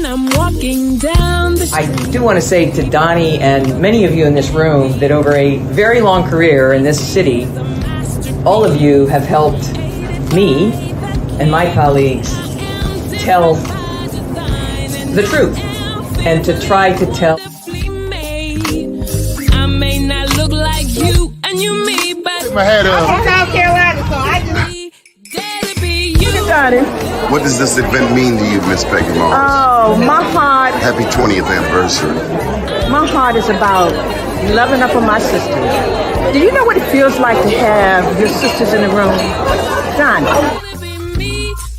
I'm walking down the street. I do want to say to Doni and many of you in this room that over a very long career in this city, all of you have helped me and my colleagues tell the truth and to try to tell. I may not look like you and you me, but my head up. I'm from South Carolina, so I just... What does this event mean to you, Miss Peggy Moss? Oh, my heart, Happy 20th anniversary. my heart is about loving up on my sisters. Do you know what it feels like to have your sisters in the room? Donnie.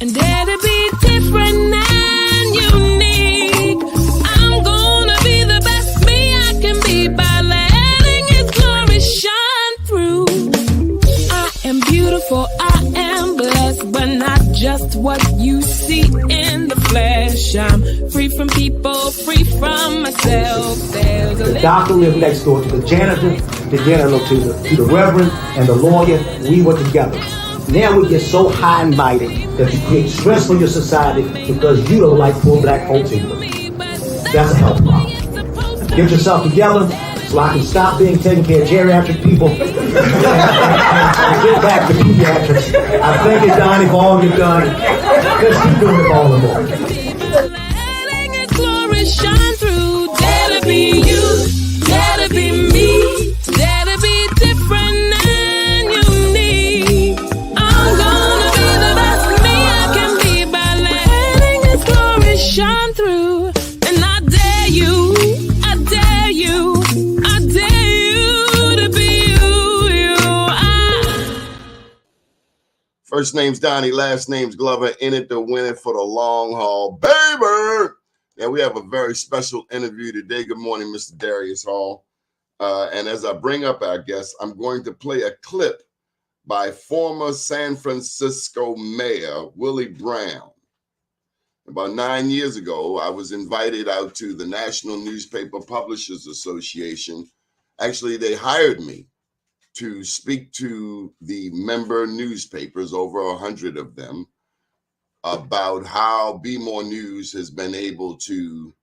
And dare to be different and unique. I'm gonna be the best me I can be by letting His glory shine through. I am beautiful, I am blessed, but not just what you see in the flesh. I'm free from people, free from myself. There's The doctor lived next door to the janitor, to the reverend, and the lawyer. We were together. Now we get so high and mighty that you create stress for your society because you don't like poor black folks either. That's a health problem. Get yourself together so I can stop being taking care of geriatric people and get back to pediatrics. I thank you, Donnie, for all you've done. Let's keep doing it all the more. letting His glory shine through. Dare to be you, dare to be me, dare to be different and unique. I'm gonna be the best me I can be by letting His glory shine through. And I dare you, I dare you, I dare you to be you. First name's Donnie, last name's Glover, in it to win it for the long haul, baby. And we have a very special interview today. Good morning, Mr. Darius Hall. And as I bring up our guest, I'm going to play a clip by former San Francisco Mayor Willie Brown. About 9 years ago, I was invited out to the National Newspaper Publishers Association. Actually, they hired me to speak to the member newspapers, over 100 of them, about how Be More News has been able to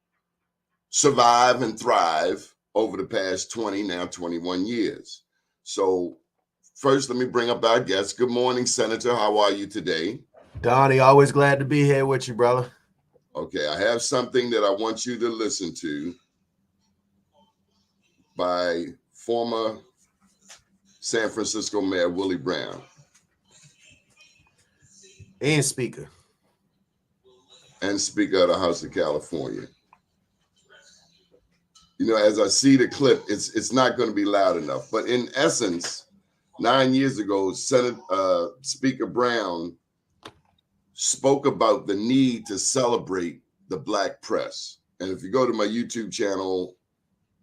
survive and thrive over the past 20, now 21 years. So first, let me bring up our guest. Good morning, Senator. How are you today? Donnie, always glad to be here with you, brother. Okay, I have something that I want you to listen to by former San Francisco Mayor Willie Brown. And Speaker. And Speaker of the House of California. You know, as I see the clip, it's not going to be loud enough. But in essence, 9 years ago, Speaker Brown spoke about the need to celebrate the black press. And if you go to my YouTube channel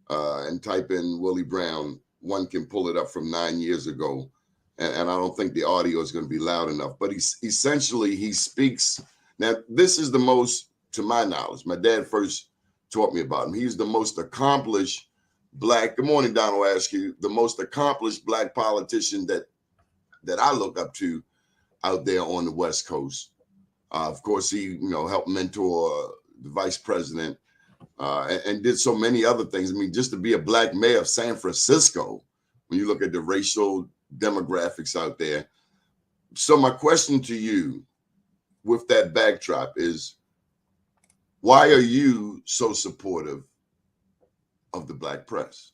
and type in Willie Brown, one can pull it up from 9 years ago. And I don't think the audio is going to be loud enough. But he speaks. Now, this is the most, to my knowledge, my dad first taught me about him. He's the most accomplished black, good morning, Donald Askew, the most accomplished black politician that I look up to out there on the West Coast. Of course, he helped mentor the vice president and did so many other things. I mean, just to be a black mayor of San Francisco, when you look at the racial demographics out there. So my question to you with that backdrop is, why are you so supportive of the black press?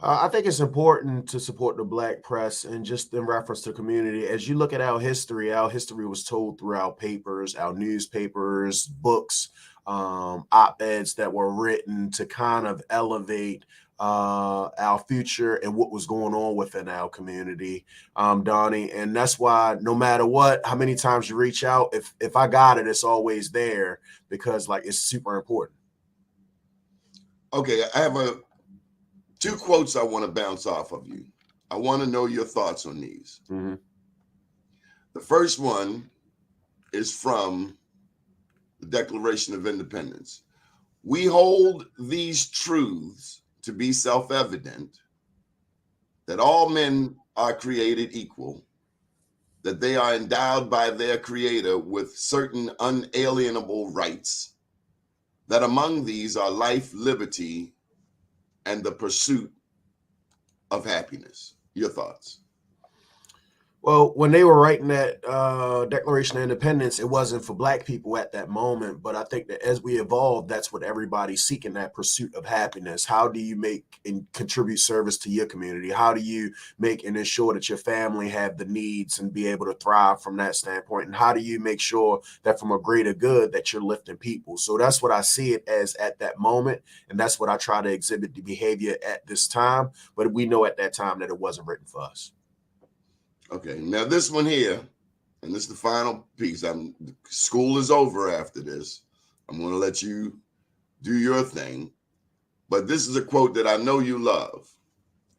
I think it's important to support the black press, and just in reference to community. As you look at our history was told through our papers, our newspapers, books, op-eds that were written to kind of elevate our future and what was going on within our community, Donnie. And that's why no matter what, how many times you reach out, if I got it, it's always there, because it's super important. Okay, I have two quotes I want to bounce off of you. I want to know your thoughts on these. Mm-hmm. The first one is from the Declaration of Independence. We hold these truths to be self-evident, that all men are created equal, that they are endowed by their creator with certain unalienable rights, that among these are life, liberty, and the pursuit of happiness. Your thoughts? Well, when they were writing that Declaration of Independence, it wasn't for Black people at that moment. But I think that as we evolve, that's what everybody's seeking, that pursuit of happiness. How do you make and contribute service to your community? How do you make and ensure that your family have the needs and be able to thrive from that standpoint? And how do you make sure that from a greater good that you're lifting people? So that's what I see it as at that moment. And that's what I try to exhibit the behavior at this time. But we know at that time that it wasn't written for us. Okay, now this one here, and this is the final piece. School is over after this. I'm going to let you do your thing. But this is a quote that I know you love.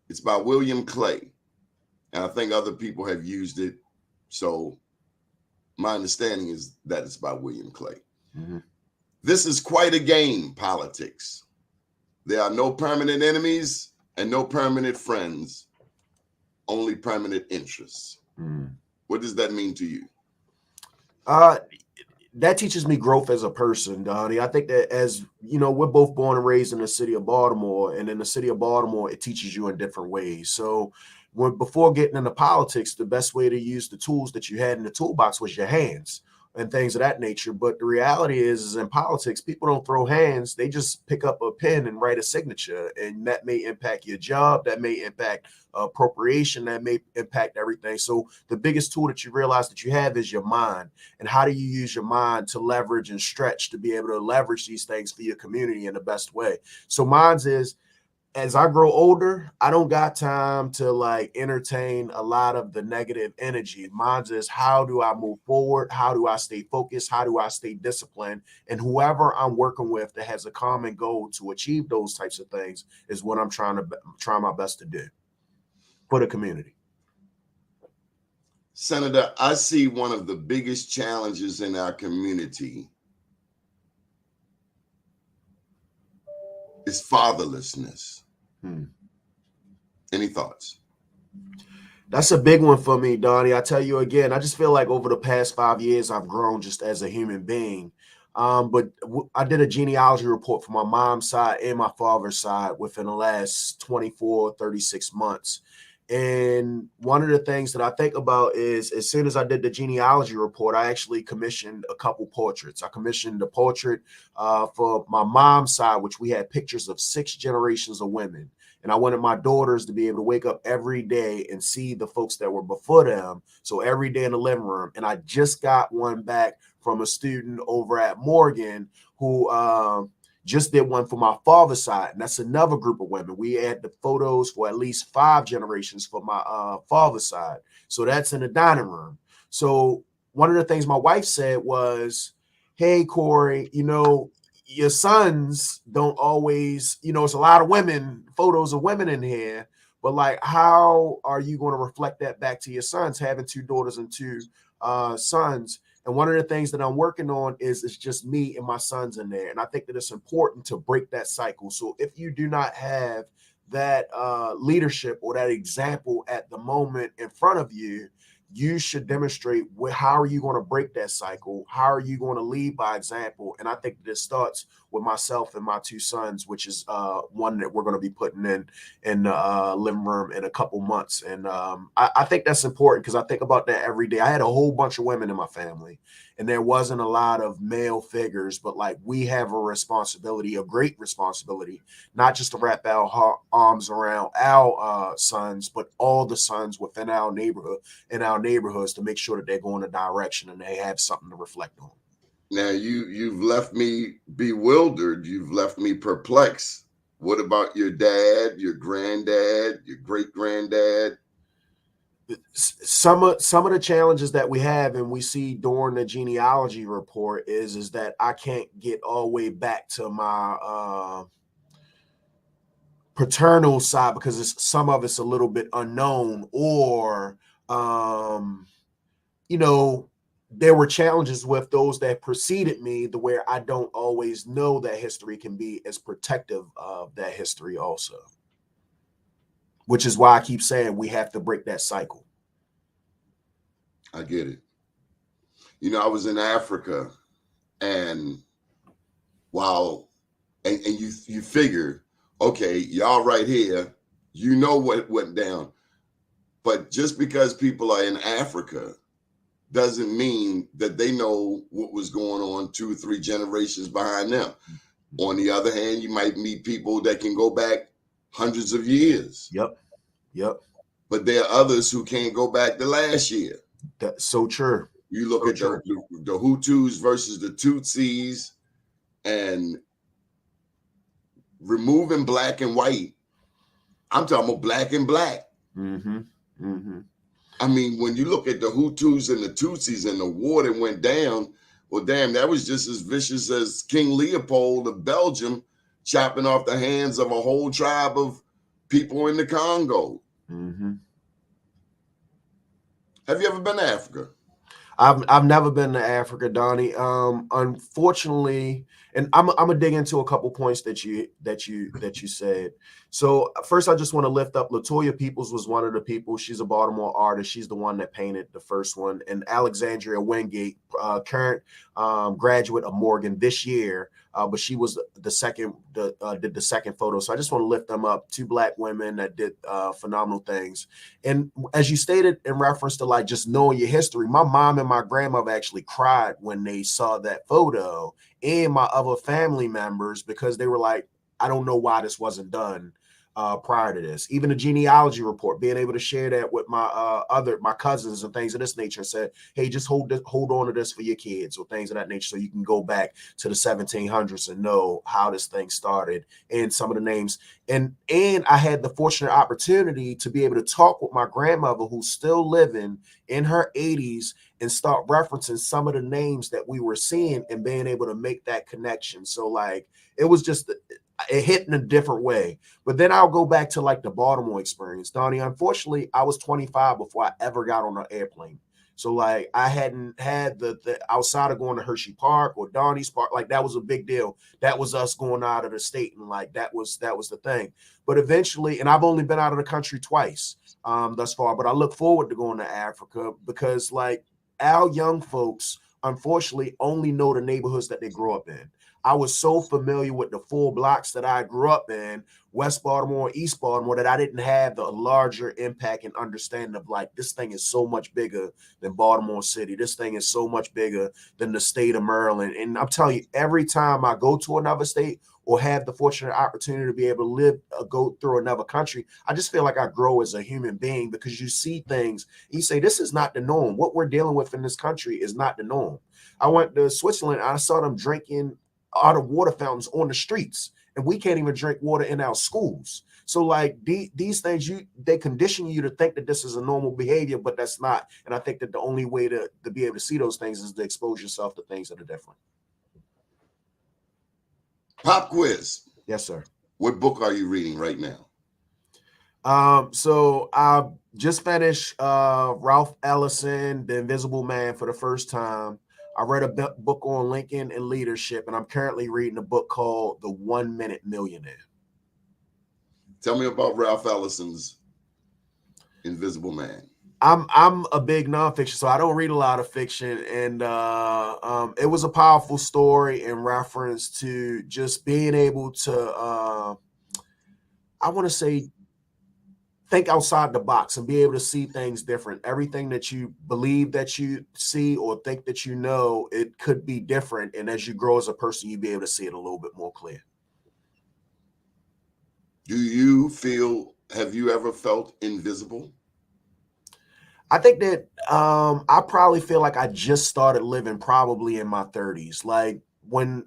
It's by William Clay. And I think other people have used it. So my understanding is that it's by William Clay. Mm-hmm. This is quite a game, politics. There are no permanent enemies and no permanent friends. Only permanent interests. What does that mean to you? That teaches me growth as a person, Donnie. I think that, as you know, we're both born and raised in the city of Baltimore, and in the city of Baltimore, it teaches you in different ways. So before getting into politics, the best way to use the tools that you had in the toolbox was your hands and things of that nature. But the reality is in politics, people don't throw hands. They just pick up a pen and write a signature. And that may impact your job. That may impact appropriation. That may impact everything. So the biggest tool that you realize that you have is your mind. And how do you use your mind to leverage and stretch to be able to leverage these things for your community in the best way? So mine's is, as I grow older, I don't got time to like entertain a lot of the negative energy. Mine's is, how do I move forward? How do I stay focused? How do I stay disciplined? And whoever I'm working with that has a common goal to achieve those types of things is what I'm trying my best to do for the community. Senator, I see one of the biggest challenges in our community is fatherlessness. Any thoughts? That's a big one for me, Donnie. I tell you again, I just feel like over the past 5 years, I've grown just as a human being. But I did a genealogy report for my mom's side and my father's side within the last 24, 36 months. And one of the things that I think about is, as soon as I did the genealogy report, I actually commissioned a couple portraits. I commissioned a portrait for my mom's side, which we had pictures of 6 generations of women. And I wanted my daughters to be able to wake up every day and see the folks that were before them. So every day in the living room. And I just got one back from a student over at Morgan who just did one for my father's side. And that's another group of women. We had the photos for at least 5 generations for my father's side. So that's in the dining room. So one of the things my wife said was, hey, Corey, you know, your sons don't always, you know, it's a lot of women, photos of women in here, but like, how are you going to reflect that back to your sons, having 2 daughters and 2 sons? And one of the things that I'm working on is it's just me and my sons in there. And I think that it's important to break that cycle. So if you do not have that leadership or that example at the moment in front of you, you should demonstrate how are you going to break that cycle? How are you going to lead by example? And I think this starts with myself and my 2 sons, which is one that we're going to be putting in the living room in a couple months. And I think that's important because I think about that every day. I had a whole bunch of women in my family, and there wasn't a lot of male figures, but like we have a responsibility, a great responsibility, not just to wrap our arms around our sons, but all the sons within our neighborhood and our neighborhoods to make sure that they're going a direction and they have something to reflect on. Now you've left me bewildered. You've left me perplexed. What about your dad, your granddad, your great granddad? Some of the challenges that we have and we see during the genealogy report is that I can't get all the way back to my paternal side because some of it's a little bit unknown, or you know, there were challenges with those that preceded me, the where I don't always know that history can be as protective of that history also, which is why I keep saying we have to break that cycle. I get it. You know, I was in Africa, and and you figure, okay, y'all right here, you know what went down. But just because people are in Africa doesn't mean that they know what was going on 2 or 3 generations behind them. On the other hand, you might meet people that can go back hundreds of years. Yep. But there are others who can't go back to last year. That's so true. You look at the Hutus versus the Tutsis, and removing black and white. I'm talking about black and black. Mm-hmm. Mm-hmm. I mean, when you look at the Hutus and the Tutsis and the war that went down, well, damn, that was just as vicious as King Leopold of Belgium chopping off the hands of a whole tribe of people in the Congo. Mm-hmm. Have you ever been to Africa? I've never been to Africa, Donnie. Unfortunately, and I'm gonna dig into a couple points that you said. So first, I just want to lift up Latoya Peoples was one of the people. She's a Baltimore artist. She's the one that painted the first one. And Alexandria Wingate, current graduate of Morgan this year, but she was the second did the second photo. So I just want to lift them up. 2 Black women that did phenomenal things. And as you stated in reference to like just knowing your history, my mom and my grandmother actually cried when they saw that photo, and my other family members, because they were like, I don't know why this wasn't done prior to this. Even the genealogy report, being able to share that with my cousins and things of this nature, said, hey, just hold on to this for your kids or things of that nature, so you can go back to the 1700s and know how this thing started and some of the names. And I had the fortunate opportunity to be able to talk with my grandmother, who's still living in her 80s, and start referencing some of the names that we were seeing and being able to make that connection. So like, it was just, it hit in a different way. But then I'll go back to like the Baltimore experience, Donnie. Unfortunately, I was 25 before I ever got on an airplane. So like, I hadn't had the outside of going to Hershey Park or Donnie's Park, like that was a big deal. That was us going out of the state, and like that was the thing. But eventually, and I've only been out of the country twice thus far, but I look forward to going to Africa, because like our young folks, unfortunately, only know the neighborhoods that they grew up in. I was so familiar with the 4 blocks that I grew up in, West Baltimore, East Baltimore, that I didn't have the larger impact and understanding of like, this thing is so much bigger than Baltimore City. This thing is so much bigger than the state of Maryland. And I'm telling you, every time I go to another state or have the fortunate opportunity to be able to live, go through another country, I just feel like I grow as a human being, because you see things, you say, this is not the norm. What we're dealing with in this country is not the norm. I went to Switzerland, I saw them drinking out of water fountains on the streets, and we can't even drink water in our schools. So like these things, they condition you to think that this is a normal behavior, but that's not. And I think that the only way to be able to see those things is to expose yourself to things that are different. Pop quiz. Yes, sir. What book are you reading right now? So I just finished Ralph Ellison, The Invisible Man, for the first time. I read a book on Lincoln and leadership, and I'm currently reading a book called The 1 Minute Millionaire. Tell me about Ralph Ellison's Invisible Man. I'm a big nonfiction, so I don't read a lot of fiction, and it was a powerful story in reference to just being able to, I want to say, think outside the box and be able to see things different. Everything that you believe that you see or think that you know, it could be different. And as you grow as a person, you be able to see it a little bit more clear. Do you feel, have you ever felt invisible? I think that I probably feel like I just started living probably in my 30s. Like when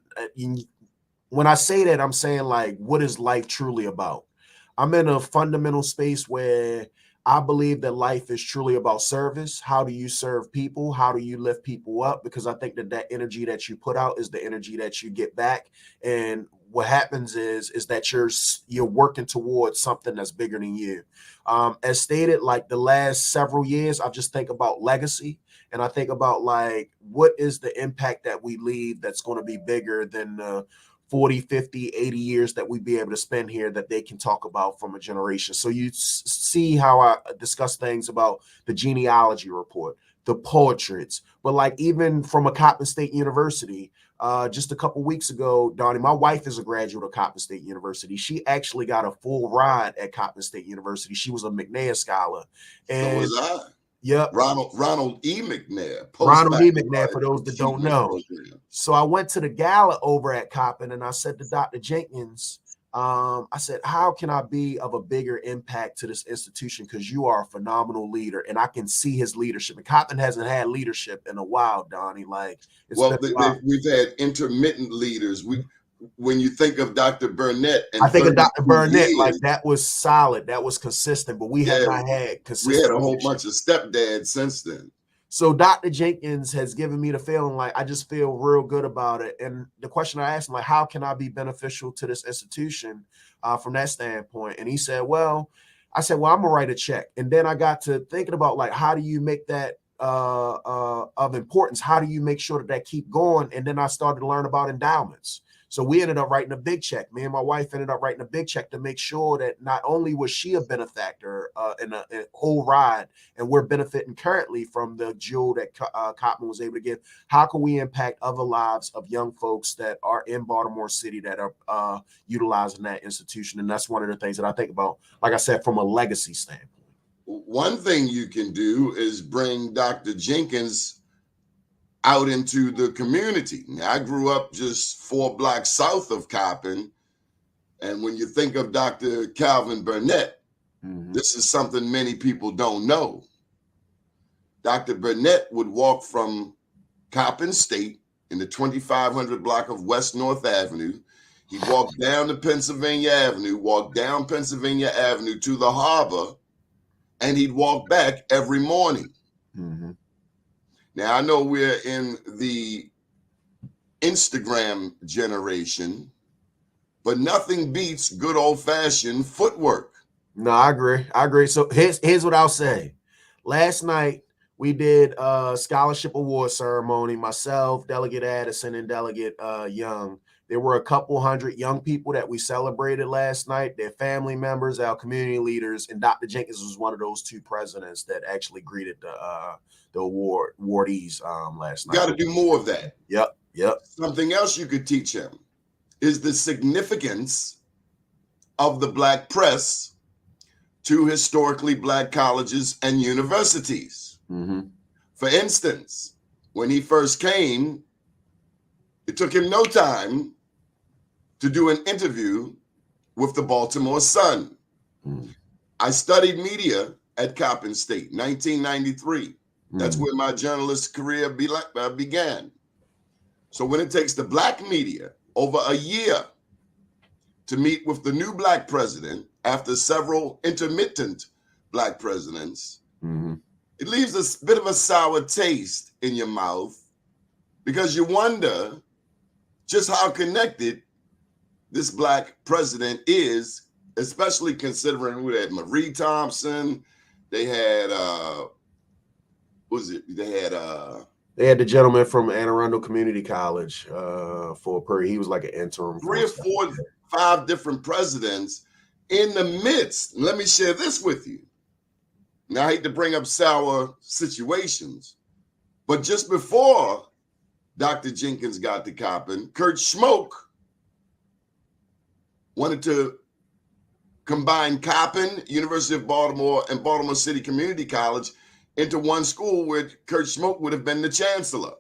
I say that, I'm saying like, what is life truly about? I'm in a fundamental space where I believe that life is truly about service. How do you serve people? How do you lift people up? Because I think that energy that you put out is the energy that you get back. And what happens is that you're working towards something that's bigger than you. As stated, like the last several years, I just think about legacy. And I think about like, what is the impact that we leave that's going to be bigger than the 40, 50, 80 years that we'd be able to spend here that they can talk about from a generation. So you see how I discuss things about the genealogy report, the portraits, but like even from a Coppin State University, just a couple weeks ago, Donnie, my wife is a graduate of Coppin State University. She actually got a full ride at Coppin State University. She was a McNair scholar. And so was I. Yep. Ronald E. McNair. Ronald E. McNair, for those that don't know. Program. So I went to the gala over at Coppin and I said to Dr. Jenkins, I said, how can I be of a bigger impact to this institution? Because you are a phenomenal leader and I can see his leadership. And Coppin hasn't had leadership in a while, Donnie. Like, we've had intermittent leaders. When you think of Dr. Burnett, and I think of Dr. Burnett, like that was solid, that was consistent, but we have not had consistent. We had a whole bunch of stepdads since then. So Dr. Jenkins has given me the feeling like I just feel real good about it. And the question I asked him, like, how can I be beneficial to this institution from that standpoint? And he said, well, I said, well, I'm gonna write a check. And then I got to thinking about like, how do you make that of importance? How do you make sure that keep going? And then I started to learn about endowments. So we ended up writing a big check. Me and my wife ended up writing a big check to make sure that not only was she a benefactor in a whole ride, and we're benefiting currently from the jewel that Coppin was able to give, how can we impact other lives of young folks that are in Baltimore City that are utilizing that institution? And that's one of the things that I think about, like I said, from a legacy standpoint. One thing you can do is bring Dr. Jenkins out into the community. Now, I grew up just 4 blocks south of Coppin. And when you think of Dr. Calvin Burnett, this is something many people don't know. Dr. Burnett would walk from Coppin State in the 2500 block of West North Avenue. He'd walk down to Pennsylvania Avenue, walk down Pennsylvania Avenue to the harbor, and he'd walk back every morning. Now, I know we're in the Instagram generation, but nothing beats good old-fashioned footwork. No, I agree. So here's what I'll say. Last night, we did a scholarship award ceremony, myself, Delegate Addison, and Delegate Young. There were a couple hundred young people that we celebrated last night, their family members, our community leaders, and Dr. Jenkins was one of those 2 presidents that actually greeted the awardees last night. Got to do more of that. Yep. Something else you could teach him is the significance of the Black press to historically Black colleges and universities. For instance, when he first came, it took him no time to do an interview with the Baltimore Sun. I studied media at Coppin State, 1993. That's where my journalist career began. So when it takes the Black media over a year to meet with the new Black president after several intermittent Black presidents, it leaves a bit of a sour taste in your mouth because you wonder just how connected this Black president is, especially considering who they had. Marie Thompson, they had they had the gentleman from Anne Arundel Community College for a period. He was like an interim. 3 or 4, 5 different presidents in the midst. Let me share this with you. Now, I hate to bring up sour situations, but just before Dr. Jenkins got to Coppin, Kurt Schmoke wanted to combine Coppin, University of Baltimore, and Baltimore City Community College into one school where Kurt Schmoke would have been the chancellor.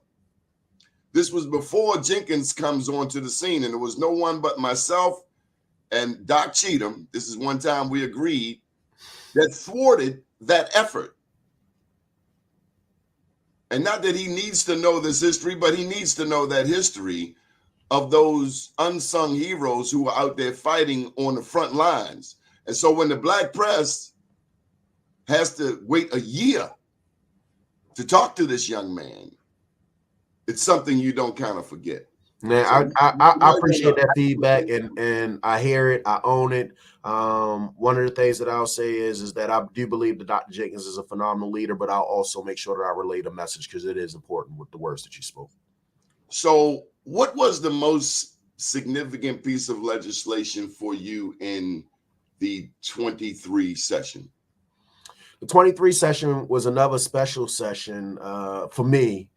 This was before Jenkins comes onto the scene, and there was no one but myself and Doc Cheatham, this is one time we agreed, that thwarted that effort. And not that he needs to know this history, but he needs to know that history of those unsung heroes who were out there fighting on the front lines. And so when the Black press has to wait a year to talk to this young man, it's something you don't kind of forget. Man, I appreciate that feedback, and I hear it. I own it. One of the things that I'll say is that I do believe that Dr. Jenkins is a phenomenal leader, but I'll also make sure that I relay the message because it is important with the words that you spoke. So what was the most significant piece of legislation for you in the 23 session? The 23 session was another special session for me,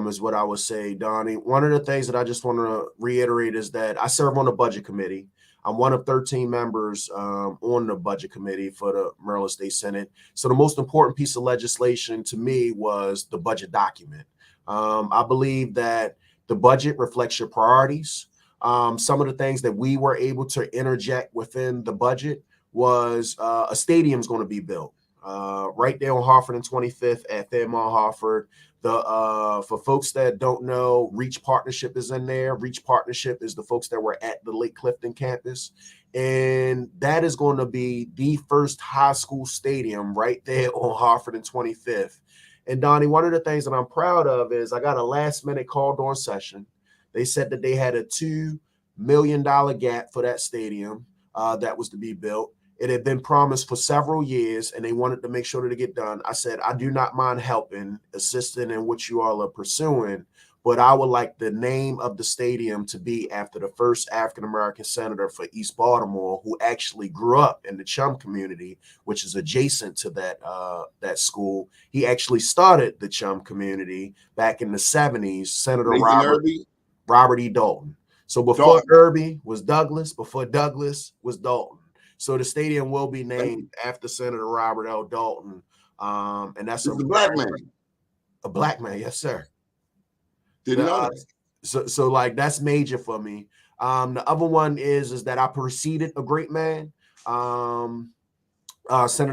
is what I would say, Donnie. One of the things that I just want to reiterate is that I serve on the budget committee. I'm one of 13 members on the budget committee for the Maryland State Senate. So the most important piece of legislation to me was the budget document. I believe that the budget reflects your priorities. Some of the things that we were able to interject within the budget was a stadium's going to be built right there on Harford and 25th at Fairmont Harford. For folks that don't know, Reach Partnership is in there. Reach Partnership is the folks that were at the Lake Clifton campus. And that is going to be the first high school stadium right there on Harford and 25th. And Donnie, one of the things that I'm proud of is I got a last minute call during session. They said that they had a $2 million gap for that stadium that was to be built. It had been promised for several years, and they wanted to make sure that it get done. I said, I do not mind helping, assisting in what you all are pursuing, but I would like the name of the stadium to be after the first African-American senator for East Baltimore, who actually grew up in the Chum community, which is adjacent to that school. He actually started the Chum community back in the 70s, Senator Robert E. Dalton. So before Irby was Douglas, before Douglas was Dalton. So the stadium will be named after Senator Robert L. Dalton. And that's a black man. A black man, yes, sir. Didn't know that. So like that's major for me. The other one is that I preceded a great man, Senator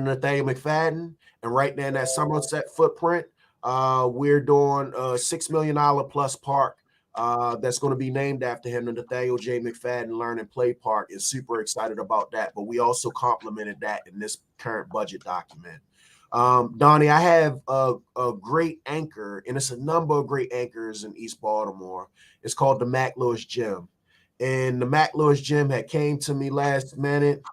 Nathaniel McFadden, and right there in that Somerset footprint, we're doing a $6 million plus park that's going to be named after him, the Nathaniel J. McFadden Learn and Play Park. Is super excited about that. But we also complemented that in this current budget document. Donnie, I have a great anchor, and it's a number of great anchors in East Baltimore. It's called the Mac Lewis Gym. And the Mac Lewis Gym had came to me last minute.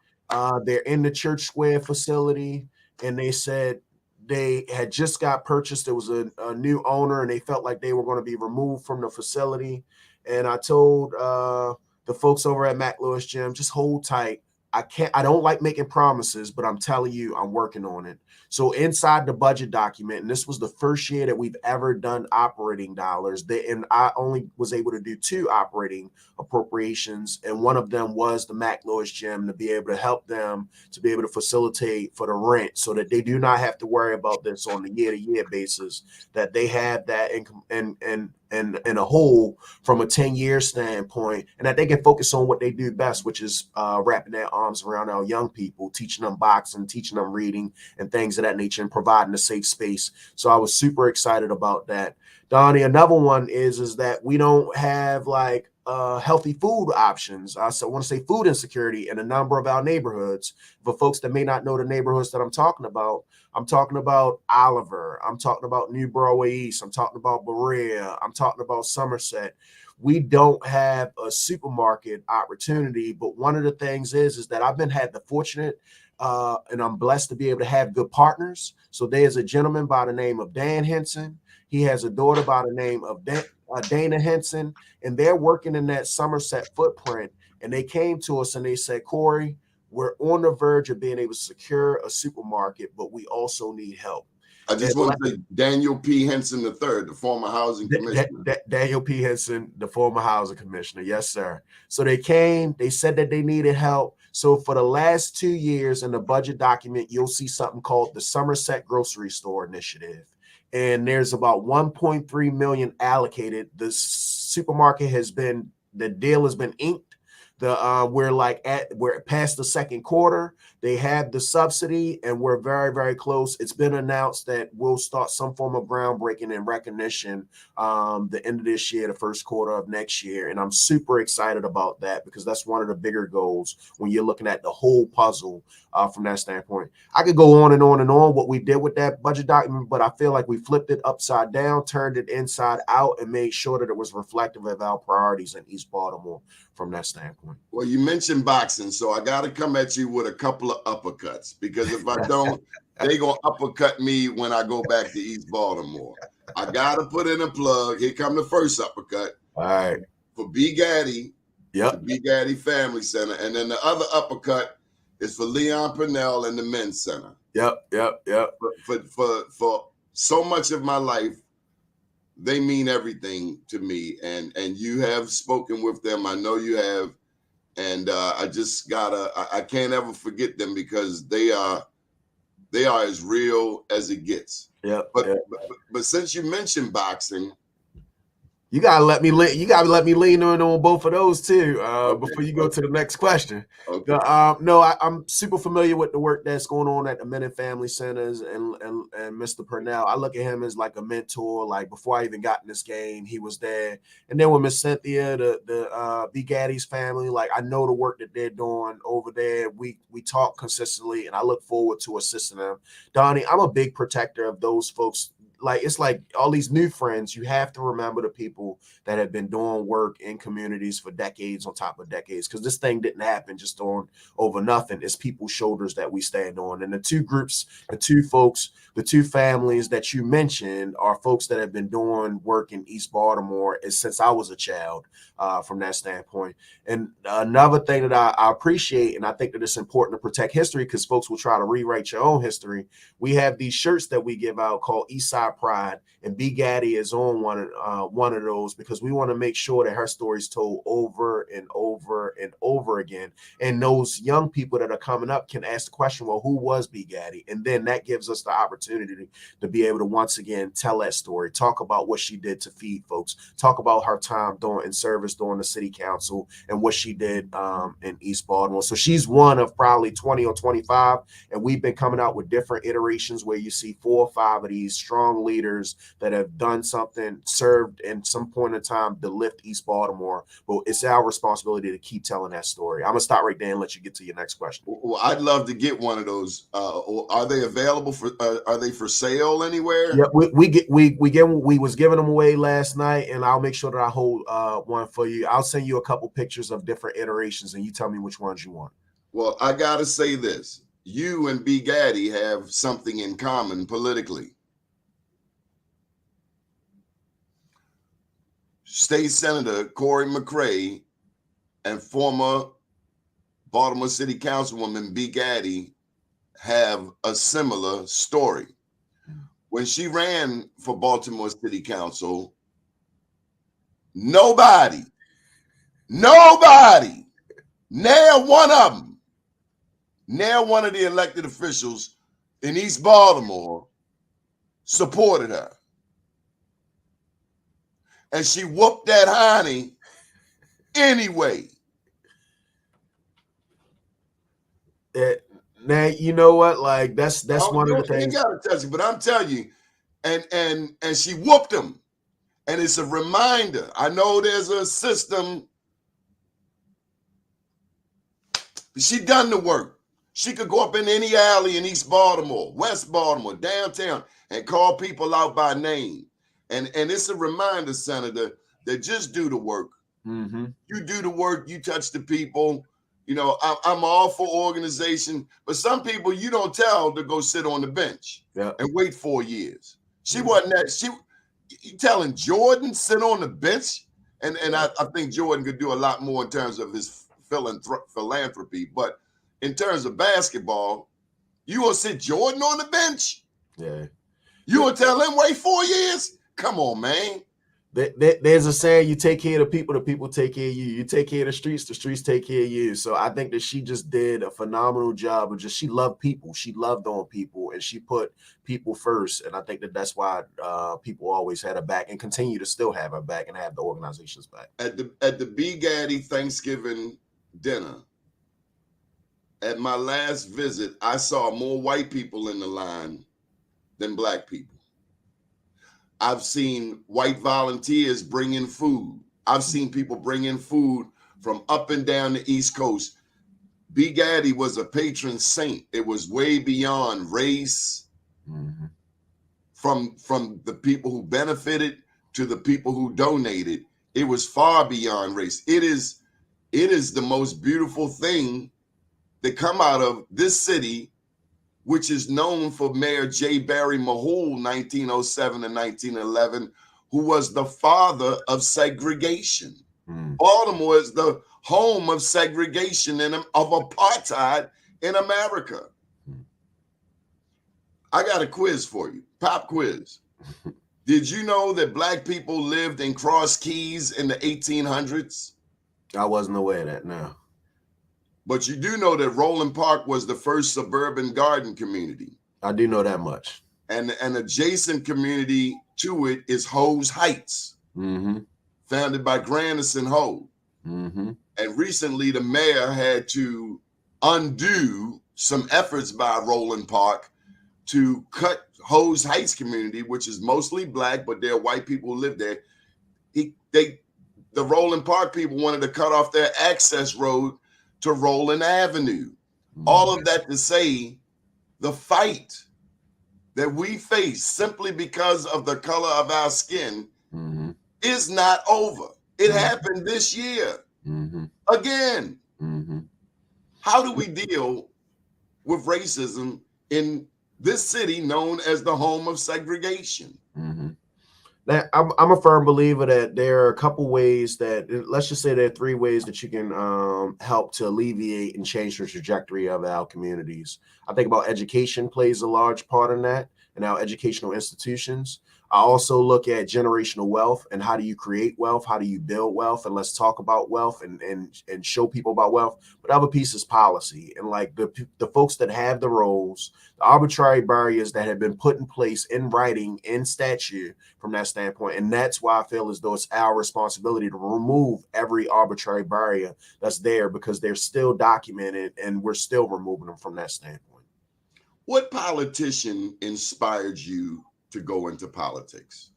They're in the Church Square facility, and they said they had just got purchased. There was a new owner, and they felt like they were going to be removed from the facility. And I told the folks over at Mac Lewis Gym, just hold tight. I don't like making promises, but I'm telling you, I'm working on it. So inside the budget document, and this was the first year that we've ever done operating dollars, and I only was able to do 2 operating appropriations, and one of them was the Mac Lewis Gym, to be able to help them to be able to facilitate for the rent, so that they do not have to worry about this on a year-to-year basis, that they have that in a whole from a 10-year standpoint, and that they can focus on what they do best, which is wrapping their arms around our young people, teaching them boxing, teaching them reading, and things of that nature, and providing a safe space. So I was super excited about that. Donnie, another one is that we don't have like healthy food options. I want to say food insecurity in a number of our neighborhoods. For folks that may not know the neighborhoods that I'm talking about Oliver, I'm talking about New Broadway East, I'm talking about Berea, I'm talking about Somerset. We don't have a supermarket opportunity, but one of the things is that I've had the fortunate and I'm blessed to be able to have good partners. So there's a gentleman by the name of Dan Henson. He has a daughter by the name of Dana Henson, and they're working in that Somerset footprint. And they came to us and they said, Corey, we're on the verge of being able to secure a supermarket, but we also need help. I just want to say Daniel P. Henson III, the former housing commissioner. Daniel P. Henson, the former housing commissioner. Yes, sir. So they came, they said that they needed help. So for the last 2 years in the budget document, you'll see something called the Somerset Grocery Store Initiative. And there's about 1.3 million allocated. The supermarket the deal has been inked. We're past the second quarter. They have the subsidy, and we're very, very close. It's been announced that we'll start some form of groundbreaking and recognition the end of this year, the first quarter of next year. And I'm super excited about that, because that's one of the bigger goals when you're looking at the whole puzzle from that standpoint. I could go on and on and on what we did with that budget document, but I feel like we flipped it upside down, turned it inside out, and made sure that it was reflective of our priorities in East Baltimore from that standpoint. Well, you mentioned boxing, so I got to come at you with a couple of uppercuts, because if I don't, they going to uppercut me when I go back to East Baltimore. I got to put in a plug. Here come the first uppercut. All right. For B. Gaddy, yep. The B. Gaddy Family Center. And then the other uppercut is for Leon Purnell and the Men's Center. Yep. For so much of my life, they mean everything to me, and you have spoken with them. I know you have, and I can't ever forget them because they are as real as it gets. Yep. But since you mentioned boxing, you gotta let me lean on both of those too before you go to the next question. Okay. No, I'm super familiar with the work that's going on at the Men and Family Centers and Mr. Purnell. I look at him as like a mentor. Like before I even got in this game, he was there. And then with Miss Cynthia, the B. Gaddy's family, like I know the work that they're doing over there. We talk consistently, and I look forward to assisting them. Donnie, I'm a big protector of those folks. Like it's like all these new friends, you have to remember the people that have been doing work in communities for decades on top of decades, because this thing didn't happen just over nothing. It's people's shoulders that we stand on. And the two groups, the two folks, the two families that you mentioned are folks that have been doing work in East Baltimore since I was a child from that standpoint. And another thing that I appreciate, and I think that it's important to protect history because folks will try to rewrite your own history. We have these shirts that we give out called Eastside Pride, and B. Gaddy is on one of those because we want to make sure that her story is told over and over and over again. And those young people that are coming up can ask the question, well, who was B. Gaddy? And then that gives us the opportunity to be able to once again tell that story, talk about what she did to feed folks, talk about her time in service during the city council and what she did in East Baltimore. So she's one of probably 20 or 25, and we've been coming out with different iterations where you see 4 or 5 of these strong leaders that have done something, served in some point in time to lift East Baltimore. But it's our responsibility to keep telling that story. I'm gonna stop right there and let you get to your next question. Well, I'd love to get one of those. Are they available for? Are they for sale anywhere? Yeah, we was giving them away last night, and I'll make sure that I hold one for you. I'll send you a couple pictures of different iterations, and you tell me which ones you want. Well, I gotta say this: you and B. Gaddy have something in common politically. State Senator Corey McCray and former Baltimore City Councilwoman B. Gaddy have a similar story. When she ran for Baltimore City Council, nobody, nail one of the elected officials in East Baltimore supported her. And she whooped that hiney anyway. Now you know what? Like that's one of the things. You gotta touch it, but I'm telling you, and she whooped him, and it's a reminder. I know there's a system, but she done the work. She could go up in any alley in East Baltimore, West Baltimore, downtown, and call people out by name. And it's a reminder, Senator, that just do the work. Mm-hmm. You do the work. You touch the people. You know, I'm all for organization, but some people you don't tell to go sit on the bench and wait 4 years. She wasn't that. You telling Jordan sit on the bench, and I think Jordan could do a lot more in terms of his philanthropy. But in terms of basketball, you gonna sit Jordan on the bench? Yeah. You gonna tell him wait 4 years? Come on, man. There's a saying, you take care of the people take care of you. You take care of the streets take care of you. So I think that she just did a phenomenal job of she loved people. She loved on people, and she put people first. And I think that that's why people always had her back and continue to still have her back and have the organization's back. At the B. Gaddy Thanksgiving dinner, at my last visit, I saw more white people in the line than black people. I've seen white volunteers bring in food. I've seen people bring in food from up and down the East Coast. B. Gaddy was a patron saint. It was way beyond race. Mm-hmm. From the people who benefited to the people who donated. It was far beyond race. It is the most beautiful thing that come out of this city, which is known for Mayor J. Barry Mahul, 1907 and 1911, who was the father of segregation. Baltimore is the home of segregation and of apartheid in America. I got a quiz for you, pop quiz. Did you know that black people lived in Cross Keys in the 1800s? I wasn't aware of that, no. But you do know that Roland Park was the first suburban garden community. I do know that much. And an adjacent community to it is Ho's Heights, founded by Grandison Ho. And recently the mayor had to undo some efforts by Roland Park to cut Ho's Heights community, which is mostly black, but there are white people who live there. The Roland Park people wanted to cut off their access road to Roland Avenue. All of that to say the fight that we face simply because of the color of our skin is not over. It happened this year again. How do we deal with racism in this city known as the home of segregation? That I'm a firm believer that there are a couple ways that, let's just say there are 3 ways that you can help to alleviate and change the trajectory of our communities. I think about education plays a large part in that, and our educational institutions. I also look at generational wealth and how do you create wealth? How do you build wealth? And let's talk about wealth and show people about wealth. But the other piece is policy, and like the folks that have the roles, the arbitrary barriers that have been put in place in writing, in statute from that standpoint. And that's why I feel as though it's our responsibility to remove every arbitrary barrier that's there, because they're still documented and we're still removing them from that standpoint. What politician inspired you to go into politics?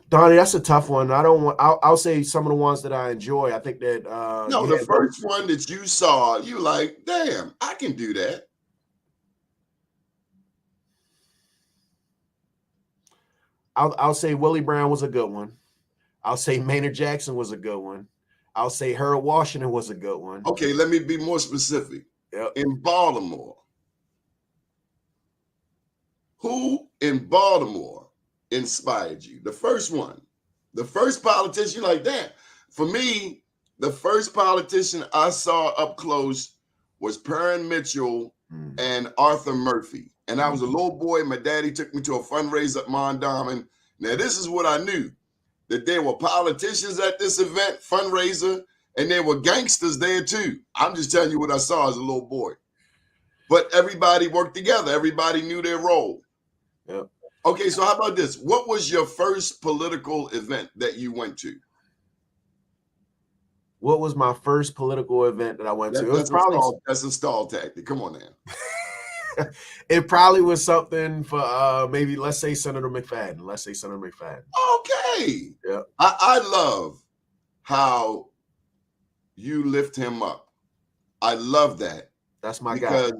Donnie, that's a tough one. I'll say some of the ones that I enjoy. I think that no, the first one that you saw, you like, damn, I can do that. I'll say Willie Brown was a good one. I'll say Maynard Jackson was a good one. I'll say Harold Washington was a good one. Okay, let me be more specific. Yep. In Baltimore, who in Baltimore inspired you? The first one, the first politician, you're like that. For me, the first politician I saw up close was Perrin Mitchell and Arthur Murphy. And I was a little boy. My daddy took me to a fundraiser at Mondawmin. Now, this is what I knew, that there were politicians at this event, fundraiser, and there were gangsters there too. I'm just telling you what I saw as a little boy. But everybody worked together. Everybody knew their role. Yep. Okay, so how about this? What was your first political event that you went to? What was my first political event that I went to? That's a stall tactic. Come on now. It probably was something for maybe, let's say Senator McFadden. Let's say Senator McFadden. Okay. Yeah. I love how you lift him up. I love that. That's my guy. Because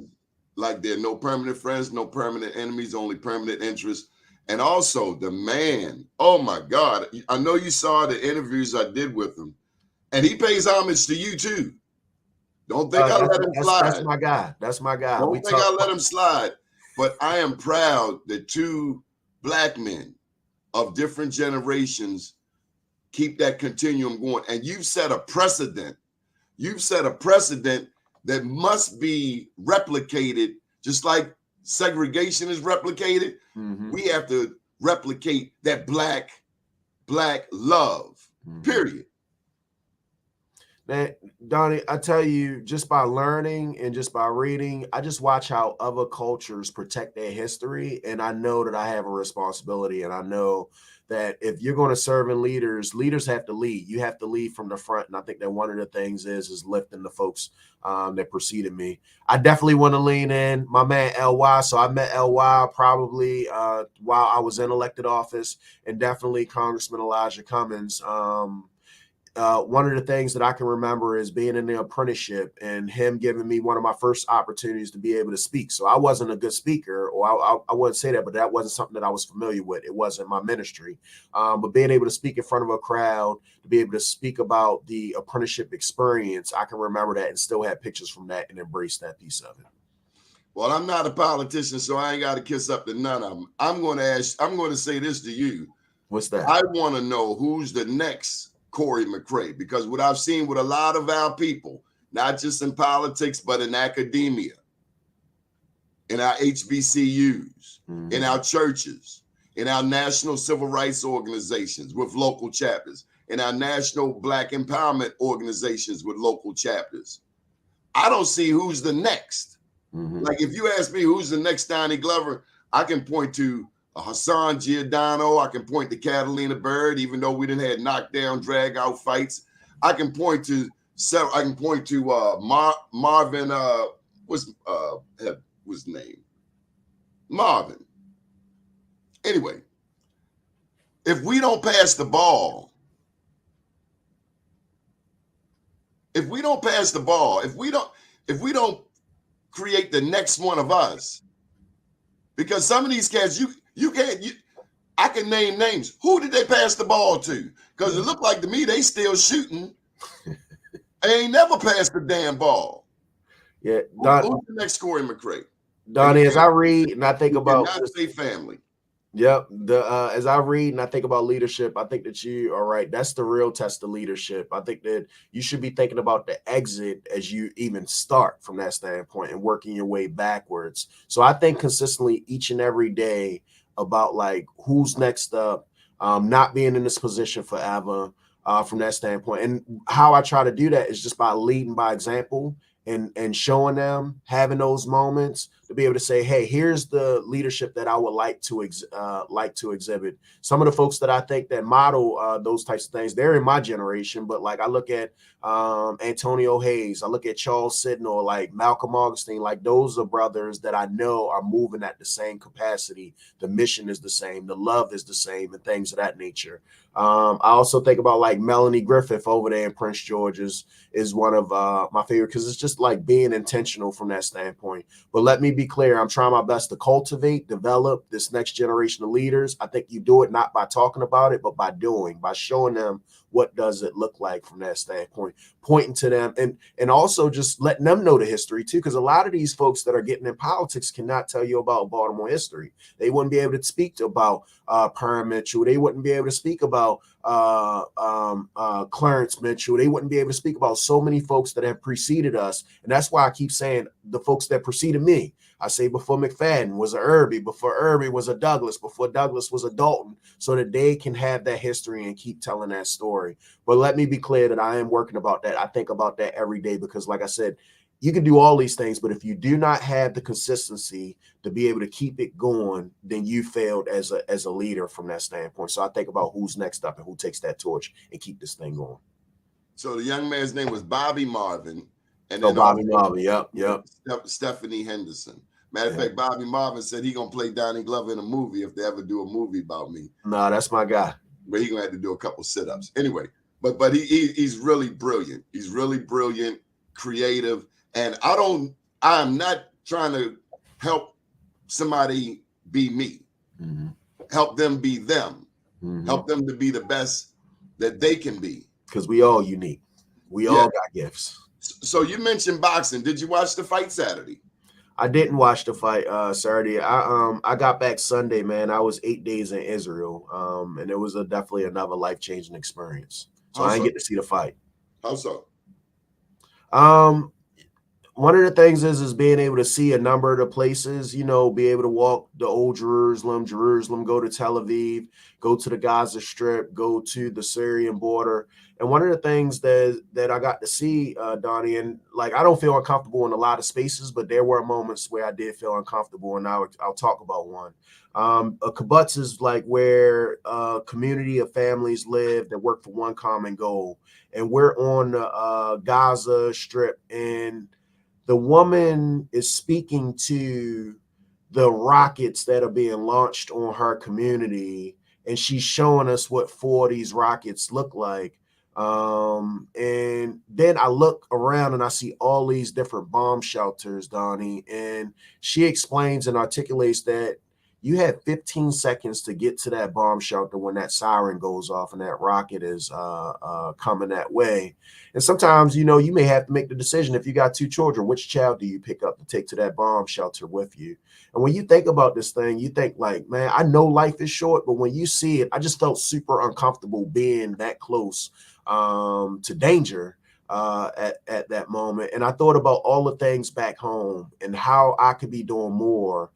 like there are no permanent friends, no permanent enemies, only permanent interests. And also the man, oh my God. I know you saw the interviews I did with him, and he pays homage to you too. Don't think I let him slide. That's my guy. That's my guy. Don't think I let him slide. But I am proud that 2 black men of different generations keep that continuum going. And you've set a precedent. You've set a precedent that must be replicated, just like segregation is replicated. We have to replicate that black love, period. Now, Donnie, I tell you, just by learning and just by reading, I just watch how other cultures protect their history. And I know that I have a responsibility. And I know that if you're going to serve in leaders have to lead. You have to lead from the front. And I think that one of the things is lifting the folks that preceded me. I definitely want to lean in. My man, LY. So I met LY probably while I was in elected office, and definitely Congressman Elijah Cummings. One of the things that I can remember is being in the apprenticeship and him giving me one of my first opportunities to be able to speak. So I wasn't a good speaker, or I wouldn't say that, but that wasn't something that I was familiar with. It wasn't my ministry. But being able to speak in front of a crowd, to be able to speak about the apprenticeship experience, I can remember that and still have pictures from that and embrace that piece of it. Well, I'm not a politician, so I ain't got to kiss up to none of them. I'm going to say this to you. What's that? I want to know who's the next Corey McRae, because what I've seen with a lot of our people, not just in politics, but in academia, in our HBCUs, in our churches, in our national civil rights organizations with local chapters, in our national Black empowerment organizations with local chapters. I don't see who's the next. Like if you ask me who's the next Donnie Glover, I can point to Hassan Giordano. I can point to Catalina Bird, even though we didn't have knockdown, drag out fights. I can point to Marvin. What's his name? Marvin. Anyway, if we don't pass the ball, if we don't create the next one of us, because some of these cats, I can name names. Who did they pass the ball to? Because it looked like to me they still shooting. They ain't never passed the damn ball. Yeah, who's the next Corey McRae? Donnie, as I read and I think about United States family. Yep. As I read and I think about leadership, I think that you are right. That's the real test of leadership. I think that you should be thinking about the exit as you even start from that standpoint and working your way backwards. So I think consistently each and every day about like who's next up, not being in this position forever from that standpoint. And how I try to do that is just by leading by example and showing them, having those moments to be able to say, hey, here's the leadership that I would like to exhibit. Some of the folks that I think that model those types of things, they're in my generation, but like I look at Antonio Hayes, I look at Charles Sidnall, like Malcolm Augustine, like those are brothers that I know are moving at the same capacity. The mission is the same, the love is the same, and things of that nature. I also think about like Melanie Griffith over there in Prince George is one of my favorite, because it's just like being intentional from that standpoint. But let me be clear, I'm trying my best to cultivate, develop this next generation of leaders. I think you do it not by talking about it, but by doing, by showing them what does it look like from that standpoint, pointing to them and also just letting them know the history too, because a lot of these folks that are getting in politics cannot tell you about Baltimore history. They wouldn't be able to speak about Perrin Mitchell. They wouldn't be able to speak about Clarence Mitchell. They wouldn't be able to speak about so many folks that have preceded us. And that's why I keep saying the folks that preceded me. I say before McFadden was a Irby, before Irby was a Douglas, before Douglas was a Dalton, so that they can have that history and keep telling that story. But let me be clear that I am working about that. I think about that every day because, like I said, you can do all these things, but if you do not have the consistency to be able to keep it going, then you failed as a leader from that standpoint. So I think about who's next up and who takes that torch and keep this thing going. So the young man's name was Bobby Marvin. And then Bobby Marvin, yep. Stephanie Henderson. Matter of fact, Bobby Marvin said he's gonna play Donnie Glover in a movie if they ever do a movie about me. No, that's my guy. But he's gonna have to do a couple sit-ups. Anyway, but he's really brilliant. He's really brilliant, creative. And I'm not trying to help somebody be me. Mm-hmm. Help them be them. Mm-hmm. Help them to be the best that they can be. Because we all unique. We all got gifts. So you mentioned boxing. Did you watch the fight Saturday? I didn't watch the fight Saturday. I got back Sunday, man. I was 8 days in Israel, and it was definitely another life-changing experience. So I didn't get to see the fight. How so? One of the things is being able to see a number of the places, you know, be able to walk the old Jerusalem, go to Tel Aviv, go to the Gaza Strip, go to the Syrian border. And one of the things that I got to see, Donnie, and like, I don't feel uncomfortable in a lot of spaces, but there were moments where I did feel uncomfortable, and I'll talk about one. A kibbutz is like where a community of families live that work for one common goal. And we're on the Gaza Strip, and the woman is speaking to the rockets that are being launched on her community, and she's showing us what 4 of these rockets look like. And then I look around and I see all these different bomb shelters, Donnie, and she explains and articulates that, You had 15 seconds to get to that bomb shelter when that siren goes off and that rocket is coming that way. And sometimes, you know, you may have to make the decision, if you got 2 children, which child do you pick up to take to that bomb shelter with you? And when you think about this thing, you think like, man, I know life is short, but when you see it, I just felt super uncomfortable being that close to danger at that moment. And I thought about all the things back home and how I could be doing more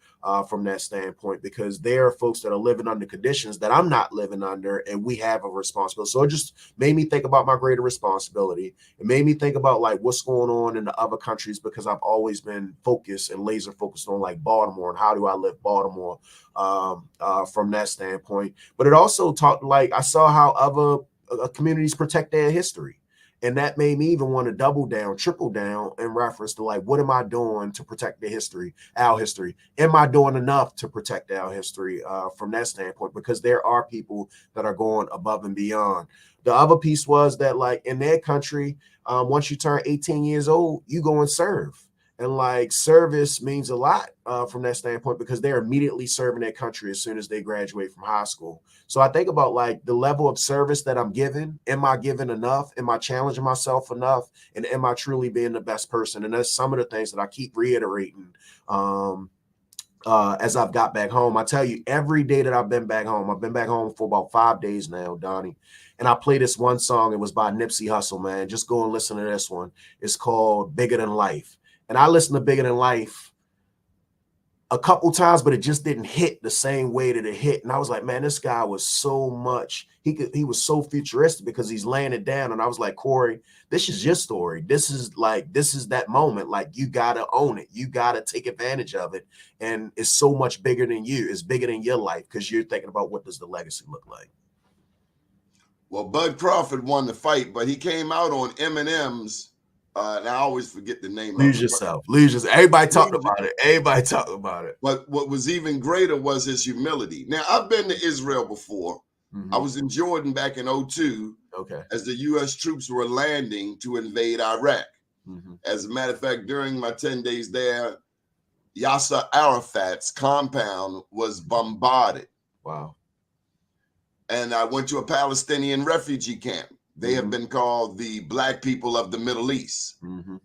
from that standpoint, because there are folks that are living under conditions that I'm not living under, and we have a responsibility. So it just made me think about my greater responsibility. It made me think about like what's going on in the other countries, because I've always been focused and laser focused on like Baltimore and how do I live Baltimore from that standpoint. But it also talked, like I saw how other communities protect their history. And that made me even want to double down, triple down in reference to like, what am I doing to protect the history, our history? Am I doing enough to protect our history from that standpoint? Because there are people that are going above and beyond. The other piece was that like in their country, once you turn 18 years old, you go and serve. And like service means a lot from that standpoint, because they're immediately serving their country as soon as they graduate from high school. So I think about like the level of service that I'm giving. Am I giving enough? Am I challenging myself enough? And am I truly being the best person? And that's some of the things that I keep reiterating as I've got back home. I tell you, every day that I've been back home for about 5 days now, Donnie. And I play this one song. It was by Nipsey Hussle, man. Just go and listen to this one. It's called Bigger Than Life. And I listened to Bigger Than Life a couple times, but it just didn't hit the same way that it hit. And I was like, man, this guy was so much, he was so futuristic because he's laying it down. And I was like, Corey, this is your story. This is that moment. Like, you got to own it. You got to take advantage of it. And it's so much bigger than you. It's bigger than your life, because you're thinking about what does the legacy look like. Well, Bud Crawford won the fight, but he came out on Eminem's. And I always forget the name. Lose yourself. Everybody talked about it. But what was even greater was his humility. Now, I've been to Israel before. Mm-hmm. I was in Jordan back in 2002. Okay. As the U.S. troops were landing to invade Iraq. Mm-hmm. As a matter of fact, during my 10 days there, Yasser Arafat's compound was bombarded. Wow. And I went to a Palestinian refugee camp. They have been called the Black people of the Middle East. Mm-hmm.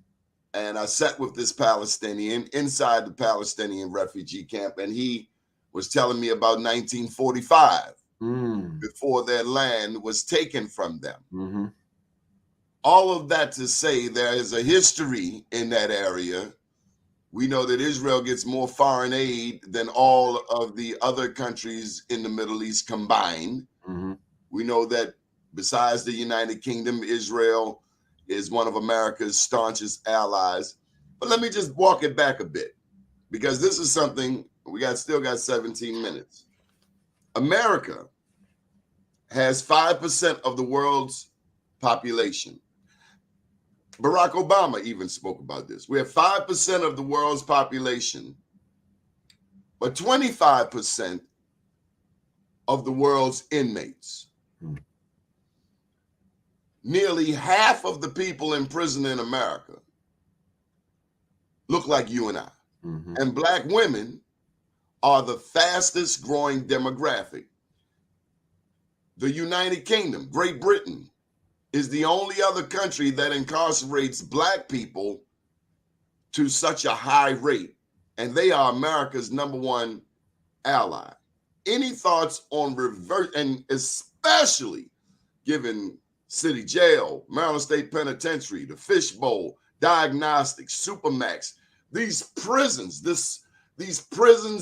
And I sat with this Palestinian inside the Palestinian refugee camp, and he was telling me about 1945, before their land was taken from them. Mm-hmm. All of that to say there is a history in that area. We know that Israel gets more foreign aid than all of the other countries in the Middle East combined. Mm-hmm. We know that besides the United Kingdom, Israel is one of America's staunchest allies. But let me just walk it back a bit, because this is something still got 17 minutes. America has 5% of the world's population. Barack Obama even spoke about this. We have 5% of the world's population, but 25% of the world's inmates. Nearly half of the people in prison in America look like you and I. Mm-hmm. And Black women are the fastest growing demographic. The United Kingdom, Great Britain, is the only other country that incarcerates Black people to such a high rate. And they are America's #1 ally. Any thoughts on reverse, and especially given City Jail, Maryland State Penitentiary, the Fishbowl, Diagnostics, Supermax, these prisons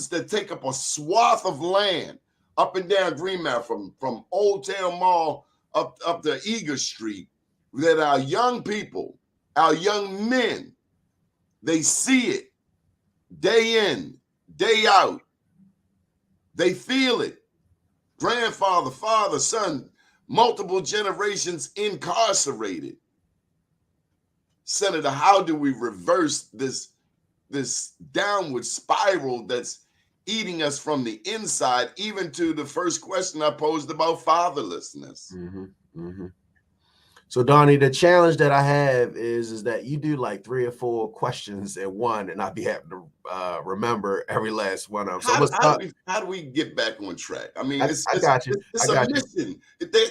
that take up a swath of land up and down Greenmount, from Old Town Mall up to Eager Street, that our young people, our young men, they see it day in, day out. They feel it. Grandfather, father, son, multiple generations incarcerated. Senator, how do we reverse this downward spiral that's eating us from the inside, even to the first question I posed about fatherlessness? Mm-hmm. Mm-hmm. So Donnie, the challenge that I have is that you do like 3 or 4 questions in one, and I'll be happy to remember every last one of them. So I'm gonna start. How do we get back on track? I mean, I got you. I it's a got you. mission.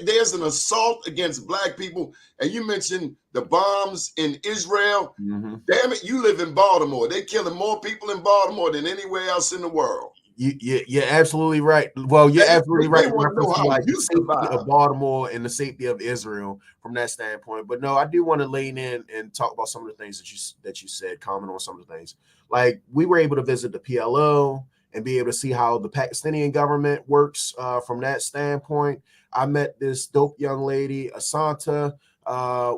There's an assault against Black people, and you mentioned the bombs in Israel. Mm-hmm. Damn it, you live in Baltimore. They're killing more people in Baltimore than anywhere else in the world. You're absolutely right. Well, you're absolutely right They in want to know reference to how like the you safety survive. of Baltimore and the safety of Israel from that standpoint. But no, I do want to lean in and talk about some of the things that you said, comment on some of the things. Like we were able to visit the PLO and be able to see how the Pakistani government works from that standpoint. I met this dope young lady, Asanta,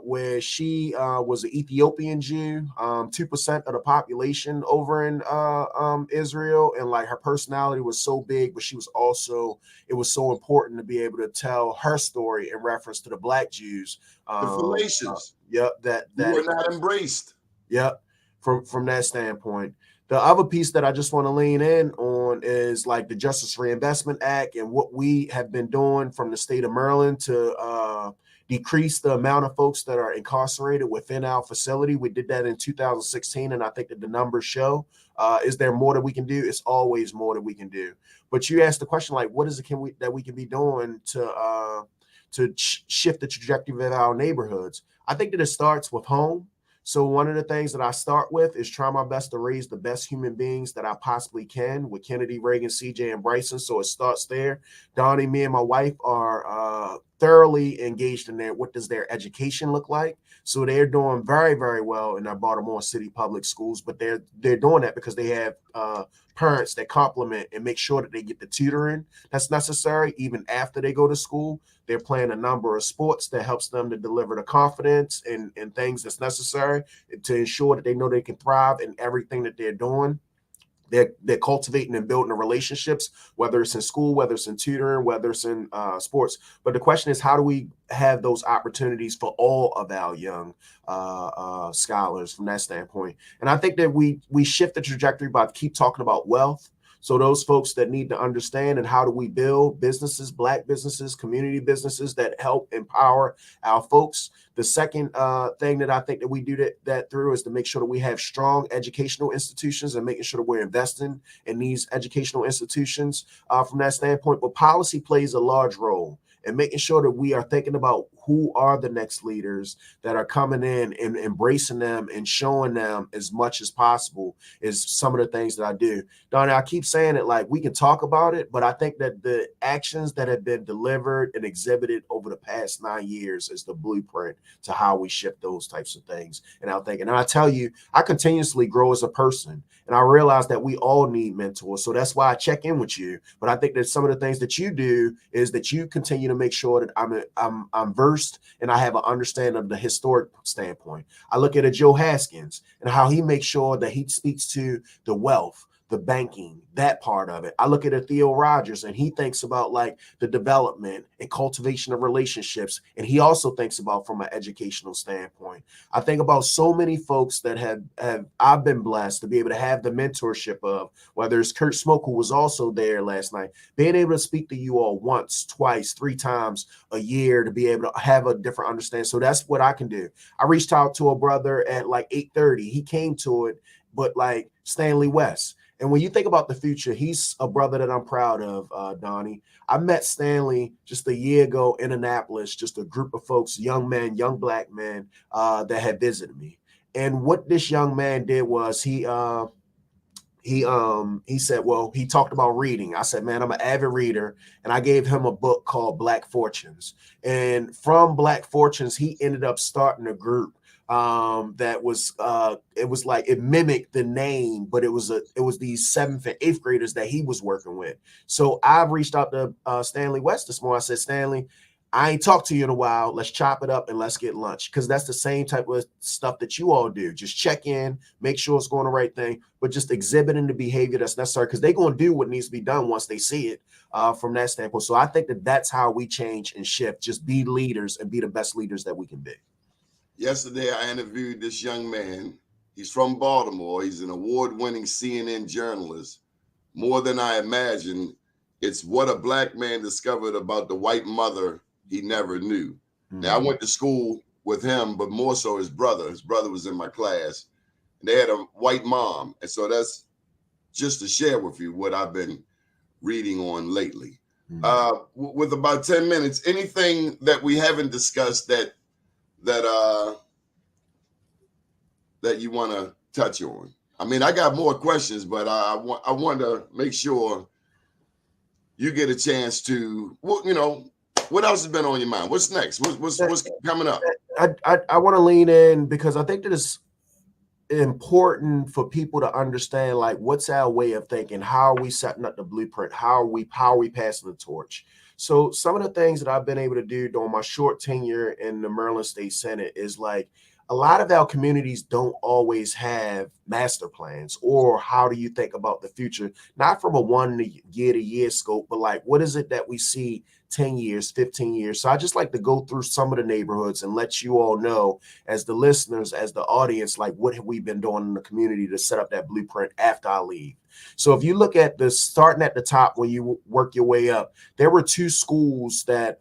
where she was an Ethiopian Jew, 2% of the population over in Israel, and like her personality was so big, but she was also, it was so important to be able to tell her story in reference to the Black Jews. The fallacious. Yep, that were not embraced. Yep, from that standpoint. The other piece that I just want to lean in on is like the Justice Reinvestment Act and what we have been doing from the state of Maryland to decrease the amount of folks that are incarcerated within our facility. We did that in 2016, and I think that the numbers show. Is there more that we can do? It's always more that we can do. But you asked the question like, what is it that we can be doing to shift the trajectory of our neighborhoods? I think that it starts with home. So one of the things that I start with is try my best to raise the best human beings that I possibly can with Kennedy, Reagan, CJ, and Bryson. So it starts there. Donnie, me and my wife are thoroughly engaged in there. What does their education look like? So they're doing very, very well in our Baltimore City public schools, but they're doing that because they have parents that complement and make sure that they get the tutoring that's necessary even after they go to school. They're playing a number of sports that helps them to deliver the confidence and things that's necessary to ensure that they know they can thrive in everything that they're doing. They're cultivating and building the relationships, whether it's in school, whether it's in tutoring, whether it's in sports. But the question is, how do we have those opportunities for all of our young scholars from that standpoint? And I think that we shift the trajectory by keep talking about wealth. So those folks that need to understand and how do we build businesses, Black businesses, community businesses that help empower our folks. The second thing that I think that we do that through is to make sure that we have strong educational institutions and making sure that we're investing in these educational institutions from that standpoint. But policy plays a large role in making sure that we are thinking about who are the next leaders that are coming in and embracing them and showing them as much as possible is some of the things that I do. Donnie, I keep saying it like we can talk about it, but I think that the actions that have been delivered and exhibited over the past 9 years is the blueprint to how we shift those types of things. And I'm thinking, and I tell you, I continuously grow as a person, and I realize that we all need mentors. So that's why I check in with you. But I think that some of the things that you do is that you continue to make sure that I'm versed and I have an understanding of the historic standpoint. I look at a Joe Haskins and how he makes sure that he speaks to the wealth, the banking, that part of it. I look at a Theo Rogers and he thinks about like the development and cultivation of relationships. And he also thinks about from an educational standpoint. I think about so many folks that have I've been blessed to be able to have the mentorship of, whether it's Kurt Smoke, who was also there last night, being able to speak to you all once, twice, 3 times a year to be able to have a different understanding. So that's what I can do. I reached out to a brother at like 8:30. He came to it, but like Stanley West. And when you think about the future, he's a brother that I'm proud of, Donnie. I met Stanley just a year ago in Annapolis, just a group of folks, young men, young Black men that had visited me. And what this young man did was he said, well, he talked about reading. I said, man, I'm an avid reader. And I gave him a book called Black Fortunes. And from Black Fortunes, he ended up starting a group that was it was like it mimicked the name, but it was these 7th and 8th graders that he was working with. So I've reached out to Stanley West this morning. I said, Stanley, I ain't talked to you in a while. Let's chop it up and let's get lunch, because that's the same type of stuff that you all do. Just check in, make sure it's going the right thing, but just exhibiting the behavior that's necessary, because they're going to do what needs to be done once they see it from that standpoint. So I think that that's how we change and shift. Just be leaders and be the best leaders that we can be. Yesterday, I interviewed this young man. He's from Baltimore. He's an award-winning CNN journalist. More than I imagined, it's what a Black man discovered about the white mother he never knew. Mm-hmm. Now, I went to school with him, but more so his brother. His brother was in my class. And they had a white mom. And so that's just to share with you what I've been reading on lately. With about 10 minutes, anything that we haven't discussed that you want to touch on? I mean, I got more questions, but I want to make sure you get a chance to, well, you know, what else has been on your mind? What's next? What's coming up? I want to lean in because I think that it's important for people to understand, like, what's our way of thinking? How are we setting up the blueprint? How are we passing the torch? So some of the things that I've been able to do during my short tenure in the Maryland State Senate is, like, a lot of our communities don't always have master plans, or how do you think about the future, not from a 1 year to year scope, but like, what is it that we see 10 years, 15 years? So I just like to go through some of the neighborhoods and let you all know, as the listeners, as the audience, like, what have we been doing in the community to set up that blueprint after I leave. So if you look at the starting at the top, when you work your way up, there were 2 schools that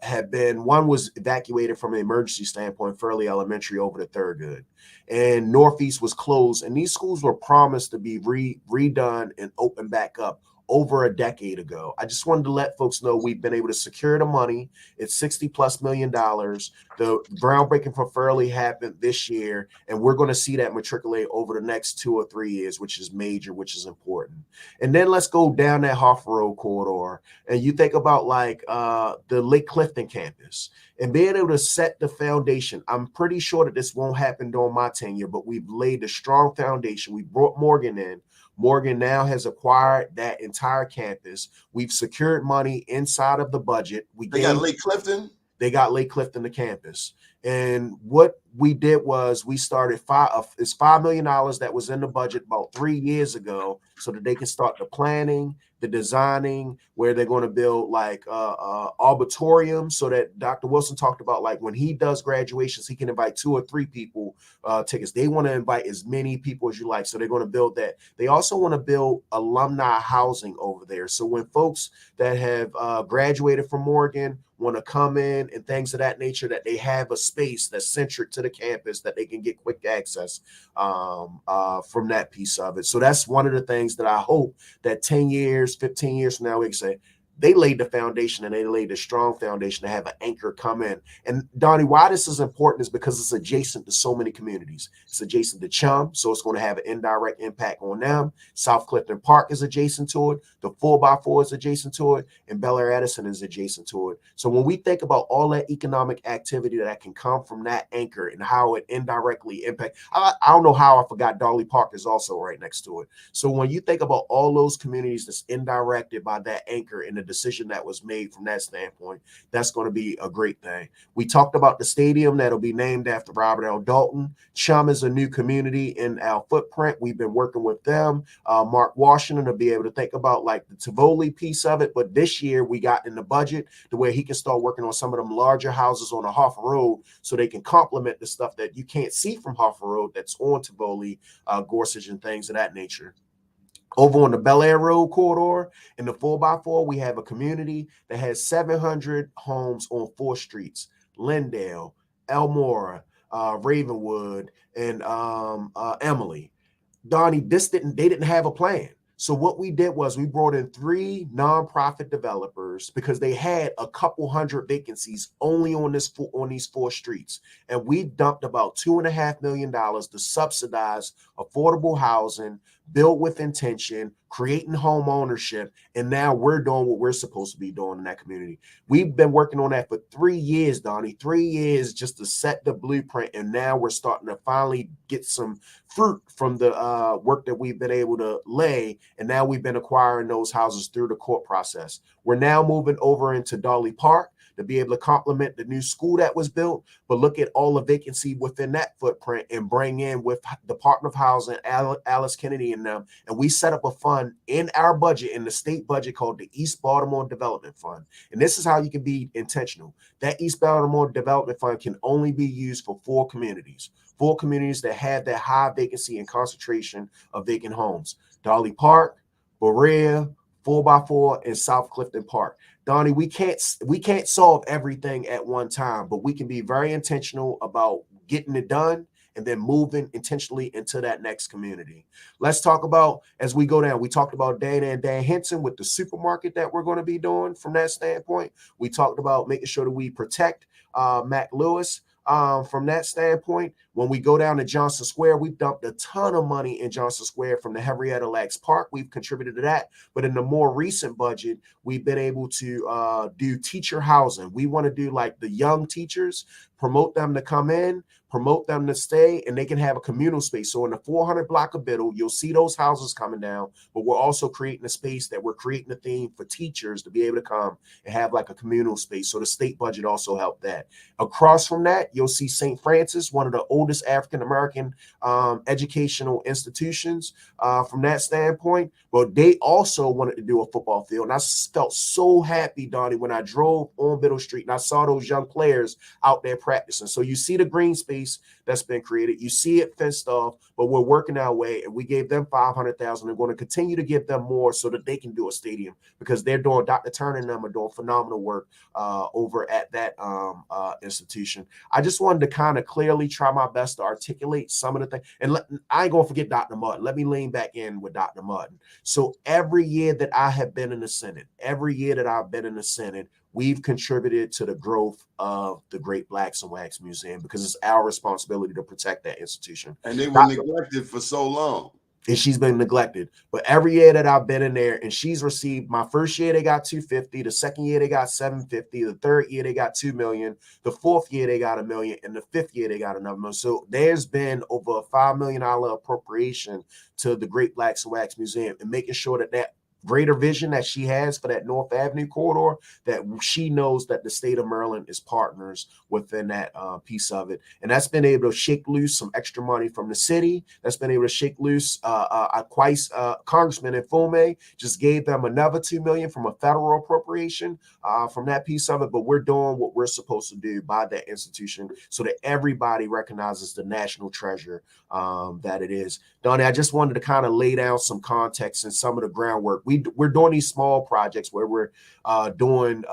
had been, one was evacuated from an emergency standpoint, Fairleigh Elementary over to Thurgood, and Northeast was closed. And these schools were promised to be redone and open back up over a decade ago. I just wanted to let folks know we've been able to secure the money. It's $60+ million. The groundbreaking for Fairleigh happened this year, and we're going to see that matriculate over the next 2 or 3 years, which is major, which is important. And then let's go down that Hoffa Road corridor, and you think about, like, the Lake Clifton campus and being able to set the foundation. I'm pretty sure that this won't happen during my tenure, but we've laid a strong foundation. We brought Morgan in. Morgan now has acquired that entire campus. We've secured money inside of the budget. They got Lake Clifton? They got Lake Clifton, the campus. And what we did was we started $5 million that was in the budget about 3 years ago, so that they can start the planning, the designing, where they're going to build, like, arboretum, so that Dr. Wilson talked about, like, when he does graduations, he can invite 2 or 3 people tickets. They want to invite as many people as you like, so they're going to build that. They also want to build alumni housing over there, so when folks that have graduated from Morgan want to come in and things of that nature, that they have a space that's centric to the campus, that they can get quick access from that piece of it. So that's one of the things that I hope that 10 years, 15 years from now, we can say, they laid the foundation, and they laid a strong foundation to have an anchor come in. And Donnie, why this is important is because it's adjacent to so many communities. It's adjacent to Chum, so it's going to have an indirect impact on them. South Clifton Park is adjacent to it. The 4x4 is adjacent to it, and Bel Air Edison is adjacent to it. So when we think about all that economic activity that can come from that anchor and how it indirectly impacts, I don't know how I forgot Darley Park is also right next to it. So when you think about all those communities that's indirected by that anchor and the decision that was made from that standpoint, that's going to be a great thing. We talked about the stadium that'll be named after Robert L. Dalton. Chum is a new community in our footprint. We've been working with them. Mark Washington will be able to think about, like, the Tivoli piece of it. But this year we got in the budget to where he can start working on some of them larger houses on the Hoffa Road, so they can complement the stuff that you can't see from Hoffa Road that's on Tivoli, Gorsuch, and things of that nature. Over on the Bel Air Road corridor in the 4x4, we have a community that has 700 homes on 4 streets: Lindale, Elmora, Ravenwood, and Emily. Donnie, they didn't have a plan. So what we did was we brought in 3 nonprofit developers, because they had a couple hundred vacancies only on these 4 streets. And we dumped about $2.5 million to subsidize affordable housing, built with intention, creating home ownership. And now we're doing what we're supposed to be doing in that community. We've been working on that for 3 years, Donnie, 3 years just to set the blueprint. And now we're starting to finally get some fruit from the work that we've been able to lay. And now we've been acquiring those houses through the court process. We're now moving over into Darley Park to be able to complement the new school that was built, but look at all the vacancy within that footprint and bring in with Department of Housing, Alice Kennedy and them. And we set up a fund in our budget, in the state budget, called the East Baltimore Development Fund. And this is how you can be intentional. That East Baltimore Development Fund can only be used for 4 communities that have that high vacancy and concentration of vacant homes: Darley Park, Berea, 4x4 in South Clifton Park. Donnie, we can't solve everything at one time, but we can be very intentional about getting it done and then moving intentionally into that next community. Let's talk about, as we go down, we talked about Dana and Dan Henson with the supermarket that we're going to be doing from that standpoint. We talked about making sure that we protect Mac Lewis. From that standpoint, when we go down to Johnson Square, we've dumped a ton of money in Johnson Square from the Henrietta Lacks Park. We've contributed to that. But in the more recent budget, we've been able to do teacher housing. We want to do like the young teachers, promote them to come in, promote them to stay, and they can have a communal space. So in the 400 block of Biddle, you'll see those houses coming down, but we're also creating a space that we're creating a theme for teachers to be able to come and have like a communal space. So the state budget also helped that. Across from that, you'll see St. Francis, one of the oldest African-American educational institutions from that standpoint. But they also wanted to do a football field. And I felt so happy, Donnie, when I drove on Biddle Street and I saw those young players out there practicing. So you see the green space that's been created. You see it fenced off, but we're working our way, and we gave them $500,000. We're going to continue to give them more so that they can do a stadium, because they're doing, Dr. Turner and them are doing phenomenal work over at that institution. I just wanted to kind of clearly try my best to articulate some of the things. And I ain't going to forget Dr. Martin. Let me lean back in with Dr. Martin. So every year that I have been in the Senate, we've contributed to the growth of the Great Blacks and Wax Museum, because it's our responsibility to protect that institution. And they were neglected for so long. And she's been neglected. But every year that I've been in there, and she's received, my first year they got $250,000, the second year they got $750,000, the third year they got $2 million, the fourth year they got $1 million, and the fifth year they got another $1 million. So there's been over a $5 million appropriation to the Great Blacks and Wax Museum, and making sure that that greater vision that she has for that North Avenue corridor, that she knows that the state of Maryland is partners within that piece of it. And that's been able to shake loose some extra money from the city. That's been able to shake loose Congressman Mfume just gave them another $2 million from a federal appropriation from that piece of it. But we're doing what we're supposed to do by that institution so that everybody recognizes the national treasure that it is. Donnie, I just wanted to kind of lay down some context and some of the groundwork. We're doing these small projects where we're doing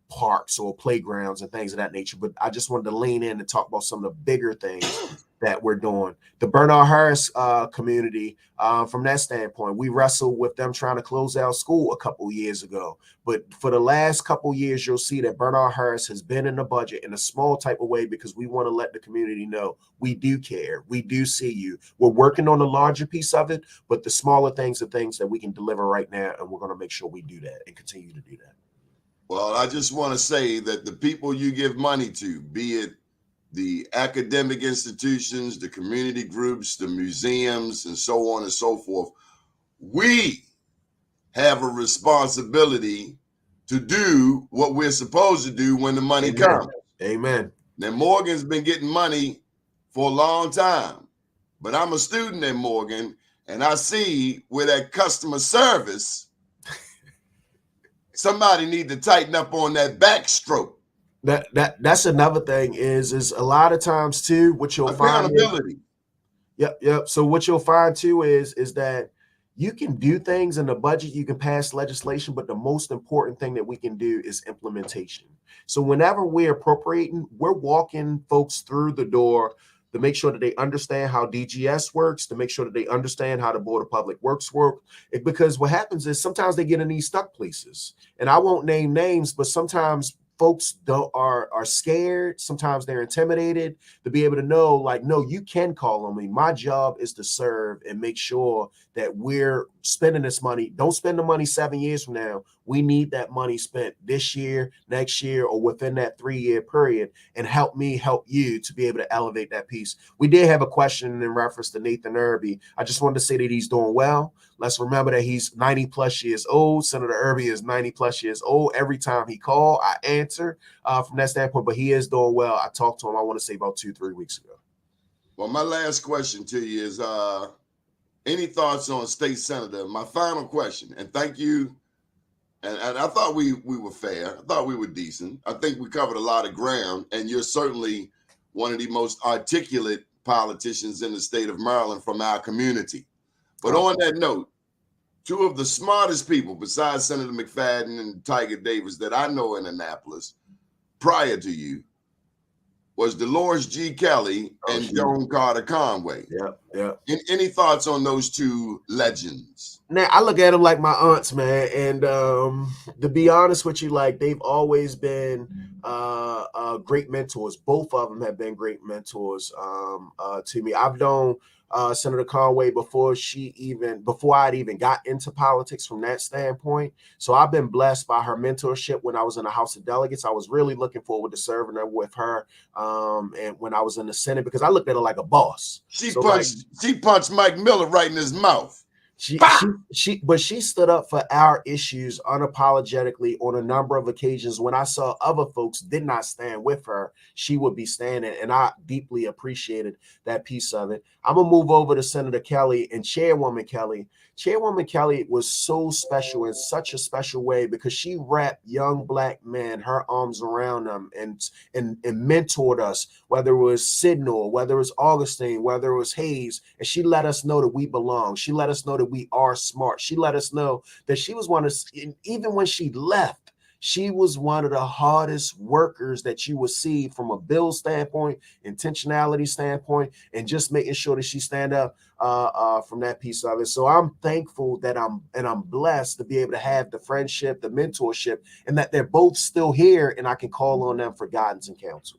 parks or playgrounds and things of that nature. But I just wanted to lean in and talk about some of the bigger things that we're doing. The Bernard Harris community, from that standpoint, we wrestled with them trying to close out school a couple years ago. But for the last couple years, you'll see that Bernard Harris has been in the budget in a small type of way, because we want to let the community know we do care. We do see you. We're working on the larger piece of it, but the smaller things are things that we can deliver right now, and we're going to make sure we do that and continue to do that. Well, I just want to say that the people you give money to, be it the academic institutions, the community groups, the museums, and so on and so forth, we have a responsibility to do what we're supposed to do when the money comes. Amen. Now, Morgan's been getting money for a long time, but I'm a student at Morgan, and I see where that customer service, somebody need to tighten up on that backstroke. That's another thing is a lot of times too, what you'll find. Accountability. Yep. So what you'll find too is that you can do things in the budget, you can pass legislation, but the most important thing that we can do is implementation. So whenever we're appropriating, we're walking folks through the door to make sure that they understand how DGS works, to make sure that they understand how the Board of Public Works work. Because what happens is sometimes they get in these stuck places. And I won't name names, but sometimes folks are scared. Sometimes they're intimidated to be able to know, like, no, you can call on me. My job is to serve and make sure that we're spending this money. Don't spend the money 7 years from now. We need that money spent this year, next year, or within that 3-year period, and help me help you to be able to elevate that piece. We did have a question in reference to Nathan Irby. I just wanted to say that he's doing well. Let's remember that he's 90 plus years old. Senator Irby is 90 plus years old. Every time he called, I answer from that standpoint, but he is doing well. I talked to him, I want to say about 2-3 weeks ago. Well, my last question to you is, any thoughts on state senator? My final question, and thank you. And I thought we were fair. I thought we were decent. I think we covered a lot of ground, and you're certainly one of the most articulate politicians in the state of Maryland from our community. But on that note, two of the smartest people besides Senator McFadden and Tiger Davis that I know in Annapolis prior to you was Dolores G. Kelly and Joan Carter Conway. Yep. Any thoughts on those two legends? Now I look at them like my aunts, man, and to be honest with you, like they've always been great mentors. Both of them have been great mentors to me. I've known Senator Conway before I'd even got into politics from that standpoint. So I've been blessed by her mentorship when I was in the House of Delegates. I was really looking forward to serving with her and when I was in the Senate, because I looked at her like a boss. She punched Mike Miller right in his mouth. But she stood up for our issues unapologetically on a number of occasions. When I saw other folks did not stand with her, she would be standing, and I deeply appreciated that piece of it. I'm gonna move over to Senator Kelly and Chairwoman Kelly. Chairwoman Kelly was so special in such a special way because she wrapped young Black men, her arms around them, and mentored us, whether it was Sidnor, whether it was Augustine, whether it was Hayes, and she let us know that we belong. She let us know that we are smart. She let us know that she was one of, even when she left, she was one of the hardest workers that you would see from a bill standpoint, intentionality standpoint, and just making sure that she stand up from that piece of it. So I'm thankful that I'm blessed to be able to have the friendship, the mentorship, and that they're both still here and I can call on them for guidance and counsel.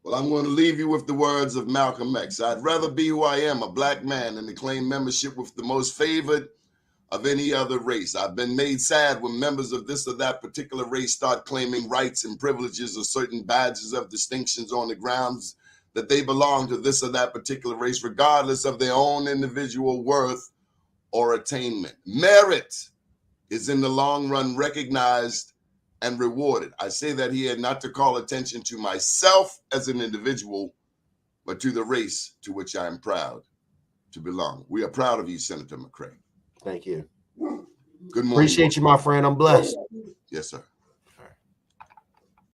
Well, I'm going to leave you with the words of Malcolm X. I'd rather be who I am, a Black man, than to claim membership with the most favored of any other race. I've been made sad when members of this or that particular race start claiming rights and privileges or certain badges of distinctions on the grounds that they belong to this or that particular race, regardless of their own individual worth or attainment. Merit is in the long run recognized and rewarded. I say that here not to call attention to myself as an individual, but to the race to which I am proud to belong. We are proud of you, Senator McCray. Thank you. Good morning. Appreciate you, my friend. I'm blessed. Yes, sir.